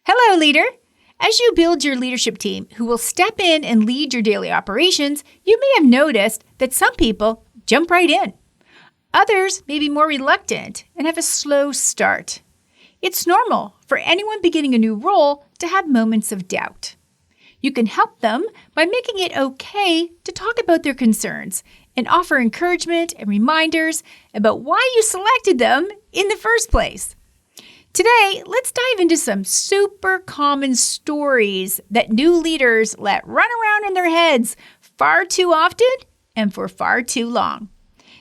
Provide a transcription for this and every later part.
Hello, leader. As you build your leadership team who will step in and lead your daily operations, you may have noticed that some people jump right in. Others may be more reluctant and have a slow start. It's normal for anyone beginning a new role to have moments of doubt. You can help them by making it okay to talk about their concerns and offer encouragement and reminders about why you selected them in the first place. Today, let's dive into some super common stories that new leaders let run around in their heads far too often and for far too long.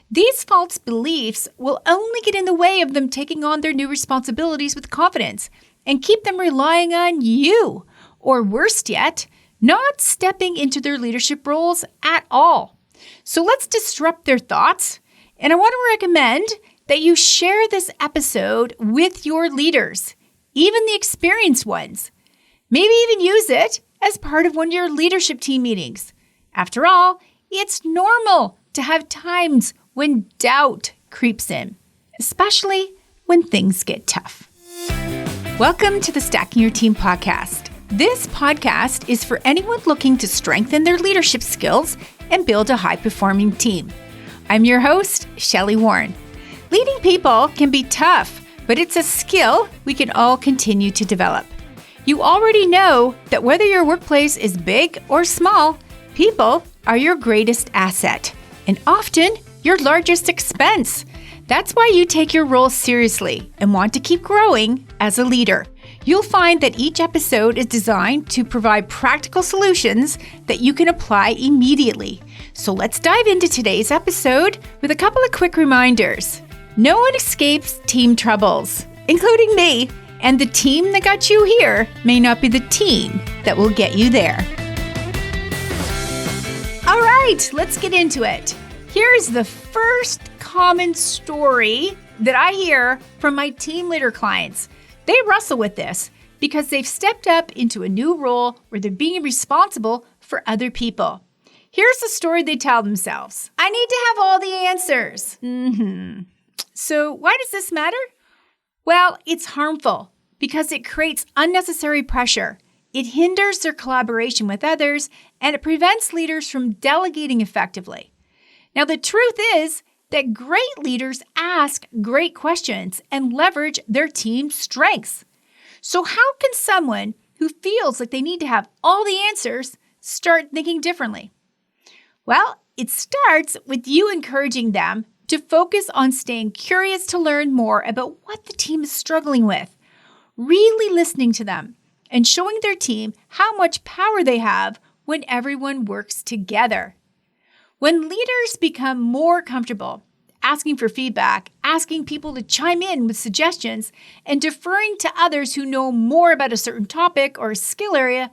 These false beliefs will only get in the way of them taking on their new responsibilities with confidence and keep them relying on you, or worse yet, not stepping into their leadership roles at all. So let's disrupt their thoughts, and I want to recommend that you share this episode with your leaders, even the experienced ones. Maybe even use it as part of one of your leadership team meetings. After all, it's normal to have times when doubt creeps in, especially when things get tough. Welcome to the Stacking Your Team podcast. This podcast is for anyone looking to strengthen their leadership skills and build a high-performing team. I'm your host, Shelli Warren. Leading people can be tough, but it's a skill we can all continue to develop. You already know that whether your workplace is big or small, people are your greatest asset and often your largest expense. That's why you take your role seriously and want to keep growing as a leader. You'll find that each episode is designed to provide practical solutions that you can apply immediately. So let's dive into today's episode with a couple of quick reminders. No one escapes team troubles, including me, and the team that got you here may not be the team that will get you there. All right, let's get into it. Here's the first common story that I hear from my team leader clients. They wrestle with this because they've stepped up into a new role where they're being responsible for other people. Here's the story they tell themselves. I need to have all the answers. So why does this matter? Well, it's harmful because it creates unnecessary pressure. It hinders their collaboration with others, and it prevents leaders from delegating effectively. Now, the truth is that great leaders ask great questions and leverage their team's strengths. So how can someone who feels like they need to have all the answers start thinking differently? Well, it starts with you encouraging them to focus on staying curious to learn more about what the team is struggling with, really listening to them, and showing their team how much power they have when everyone works together. When leaders become more comfortable asking for feedback, asking people to chime in with suggestions, and deferring to others who know more about a certain topic or skill area,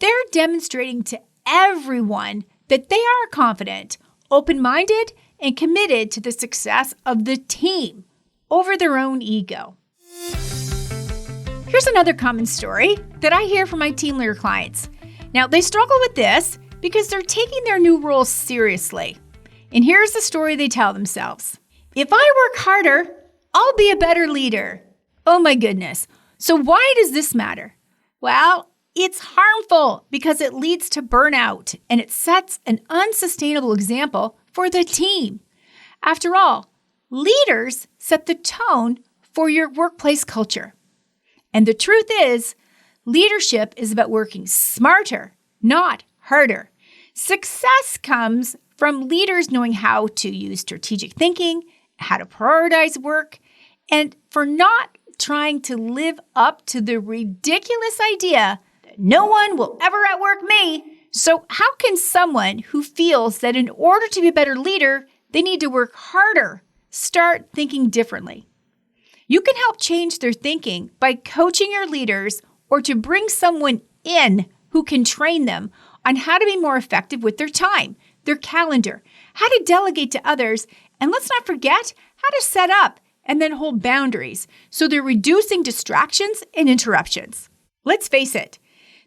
they're demonstrating to everyone that they are confident, open-minded, and committed to the success of the team over their own ego. Here's another common story that I hear from my team leader clients. Now, they struggle with this because they're taking their new role seriously. And here's the story they tell themselves. If I work harder, I'll be a better leader. Oh my goodness. So why does this matter? Well, it's harmful because it leads to burnout and it sets an unsustainable example for the team. After all, leaders set the tone for your workplace culture. And the truth is, leadership is about working smarter, not harder. Success comes from leaders knowing how to use strategic thinking, how to prioritize work, and for not trying to live up to the ridiculous idea that no one will ever outwork me. So how can someone who feels that in order to be a better leader, they need to work harder, start thinking differently? You can help change their thinking by coaching your leaders or to bring someone in who can train them on how to be more effective with their time, their calendar, how to delegate to others, and let's not forget how to set up and then hold boundaries so they're reducing distractions and interruptions. Let's face it,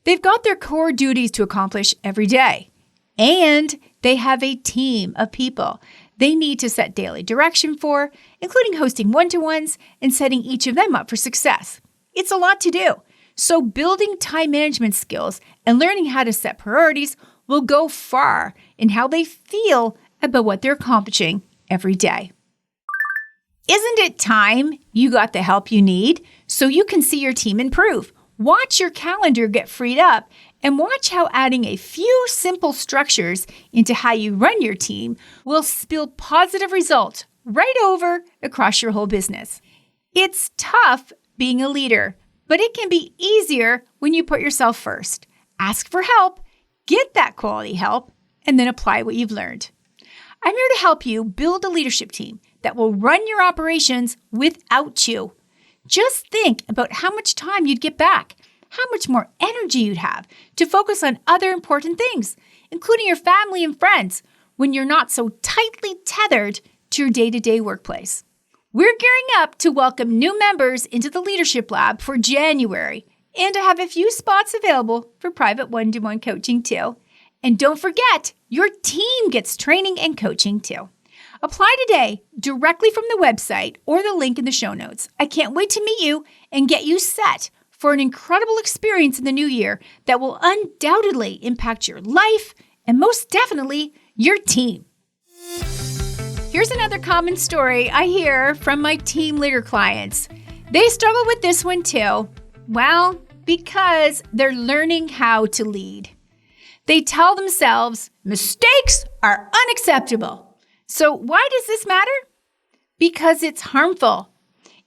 they've got their core duties to accomplish every day, and they have a team of people they need to set daily direction for, including hosting one-to-ones and setting each of them up for success. It's a lot to do. So building time management skills and learning how to set priorities will go far in how they feel about what they're accomplishing every day. Isn't it time you got the help you need so you can see your team improve? Watch your calendar get freed up and watch how adding a few simple structures into how you run your team will spill positive results right over across your whole business. It's tough being a leader, but it can be easier when you put yourself first. Ask for help, get that quality help, and then apply what you've learned. I'm here to help you build a leadership team that will run your operations without you. Just think about how much time you'd get back, how much more energy you'd have to focus on other important things, including your family and friends, when you're not so tightly tethered to your day-to-day workplace. We're gearing up to welcome new members into the Leadership Lab for January and to have a few spots available for private one-to-one coaching too. And don't forget, your team gets training and coaching too. Apply today directly from the website or the link in the show notes. I can't wait to meet you and get you set for an incredible experience in the new year that will undoubtedly impact your life and most definitely your team. Here's another common story I hear from my team leader clients. They struggle with this one too. Well, because they're learning how to lead. They tell themselves mistakes are unacceptable. So why does this matter? Because it's harmful.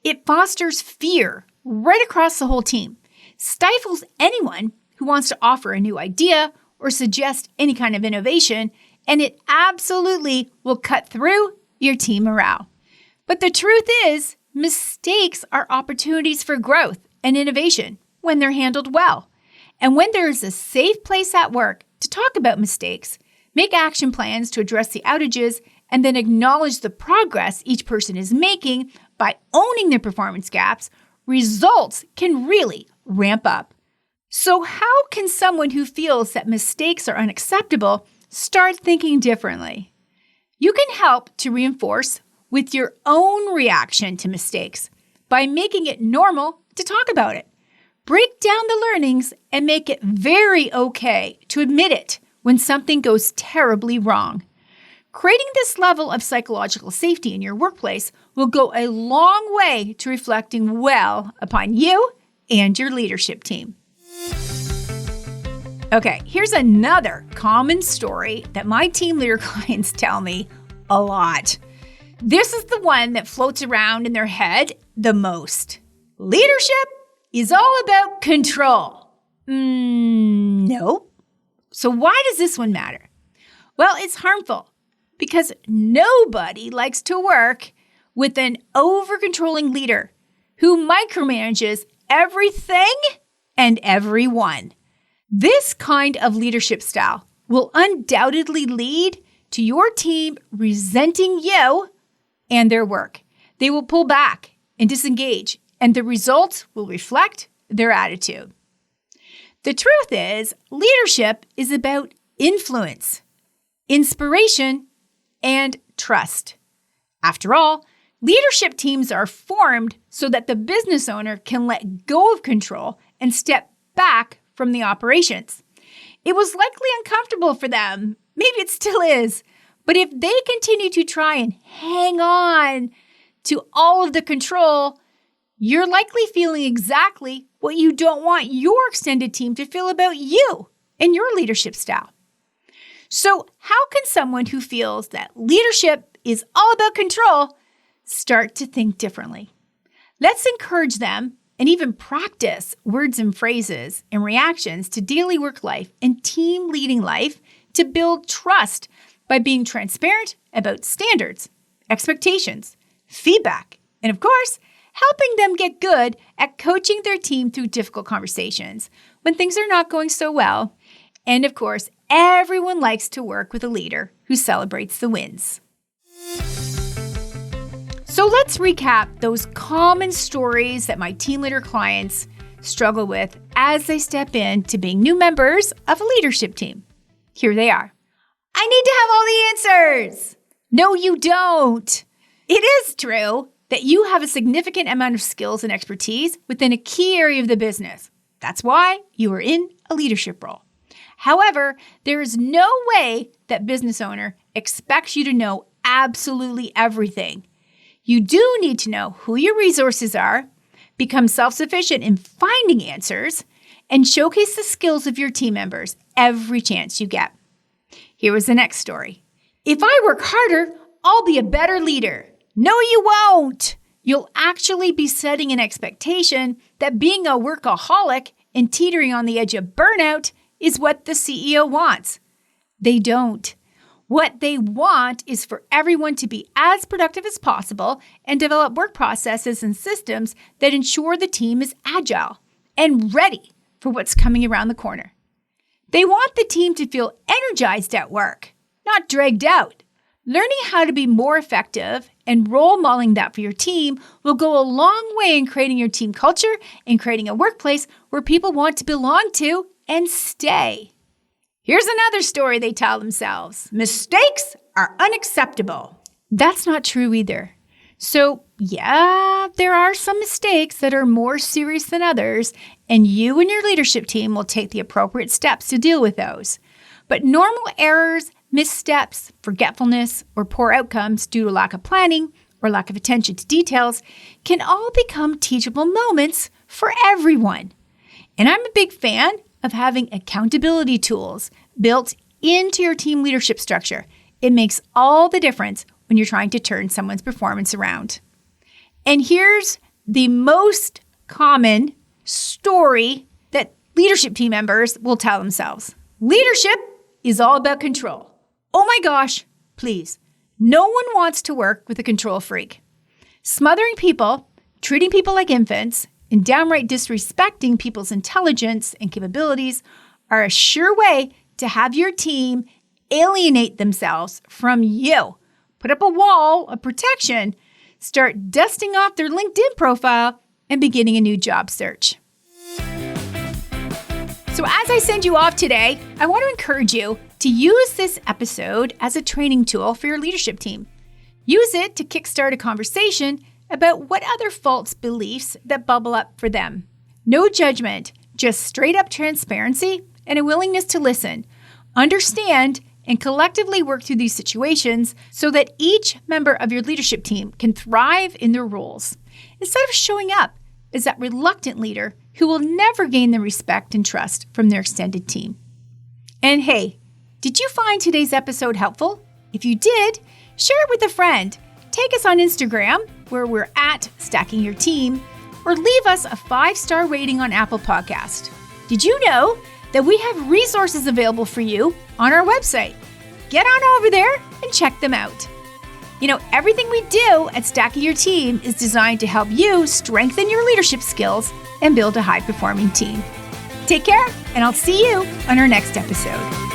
It fosters fear right across the whole team, stifles anyone who wants to offer a new idea or suggest any kind of innovation, and it absolutely will cut through your team morale. But the truth is, mistakes are opportunities for growth and innovation when they're handled well. And when there is a safe place at work to talk about mistakes, make action plans to address the outages, and then acknowledge the progress each person is making by owning their performance gaps, results can really ramp up. So how can someone who feels that mistakes are unacceptable start thinking differently? You can help to reinforce with your own reaction to mistakes by making it normal to talk about it. Break down the learnings and make it very okay to admit it when something goes terribly wrong. Creating this level of psychological safety in your workplace will go a long way to reflecting well upon you and your leadership team. Okay, here's another common story that my team leader clients tell me a lot. This is the one that floats around in their head the most. Leadership is all about control. No. So why does this one matter? Well, it's harmful because nobody likes to work with an over-controlling leader who micromanages everything and everyone. This kind of leadership style will undoubtedly lead to your team resenting you and their work. They will pull back and disengage, and the results will reflect their attitude. The truth is, leadership is about influence, inspiration, and trust. After all, leadership teams are formed so that the business owner can let go of control and step back from the operations. It was likely uncomfortable for them. Maybe it still is. But if they continue to try and hang on to all of the control, you're likely feeling exactly what you don't want your extended team to feel about you and your leadership style. So how can someone who feels that leadership is all about control start to think differently? Let's encourage them and even practice words and phrases and reactions to daily work life and team leading life to build trust by being transparent about standards, expectations, feedback, and of course, helping them get good at coaching their team through difficult conversations when things are not going so well. And of course, everyone likes to work with a leader who celebrates the wins. So let's recap those common stories that my team leader clients struggle with as they step into being new members of a leadership team. Here they are. I need to have all the answers. No, you don't. It is true that you have a significant amount of skills and expertise within a key area of the business. That's why you are in a leadership role. However, there is no way that business owner expects you to know absolutely everything. You do need to know who your resources are, become self-sufficient in finding answers, and showcase the skills of your team members every chance you get. Here was the next story. If I work harder, I'll be a better leader. No, you won't. You'll actually be setting an expectation that being a workaholic and teetering on the edge of burnout is what the CEO wants. They don't. What they want is for everyone to be as productive as possible and develop work processes and systems that ensure the team is agile and ready for what's coming around the corner. They want the team to feel energized at work, not dragged out. Learning how to be more effective and role modeling that for your team will go a long way in creating your team culture and creating a workplace where people want to belong to and stay. Here's another story they tell themselves. Mistakes are unacceptable. That's not true either. So yeah, there are some mistakes that are more serious than others, and you and your leadership team will take the appropriate steps to deal with those. But normal errors, missteps, forgetfulness, or poor outcomes due to lack of planning or lack of attention to details can all become teachable moments for everyone. And I'm a big fan of having accountability tools built into your team leadership structure. It makes all the difference when you're trying to turn someone's performance around. And here's the most common story that leadership team members will tell themselves. Leadership is all about control. Oh my gosh, please. No one wants to work with a control freak. Smothering people, treating people like infants, and downright disrespecting people's intelligence and capabilities are a sure way to have your team alienate themselves from you. Put up a wall of protection, start dusting off their LinkedIn profile, and beginning a new job search. So as I send you off today, I want to encourage you to use this episode as a training tool for your leadership team. Use it to kickstart a conversation about what other false beliefs that bubble up for them. No judgment, just straight up transparency and a willingness to listen, understand, and collectively work through these situations so that each member of your leadership team can thrive in their roles, instead of showing up as that reluctant leader who will never gain the respect and trust from their extended team. And hey, did you find today's episode helpful? If you did, share it with a friend. Take us on Instagram, where we're at Stacking Your Team, or leave us a 5-star rating on Apple Podcast. Did you know that we have resources available for you on our website? Get on over there and check them out. You know, everything we do at Stacking Your Team is designed to help you strengthen your leadership skills and build a high-performing team. Take care, and I'll see you on our next episode.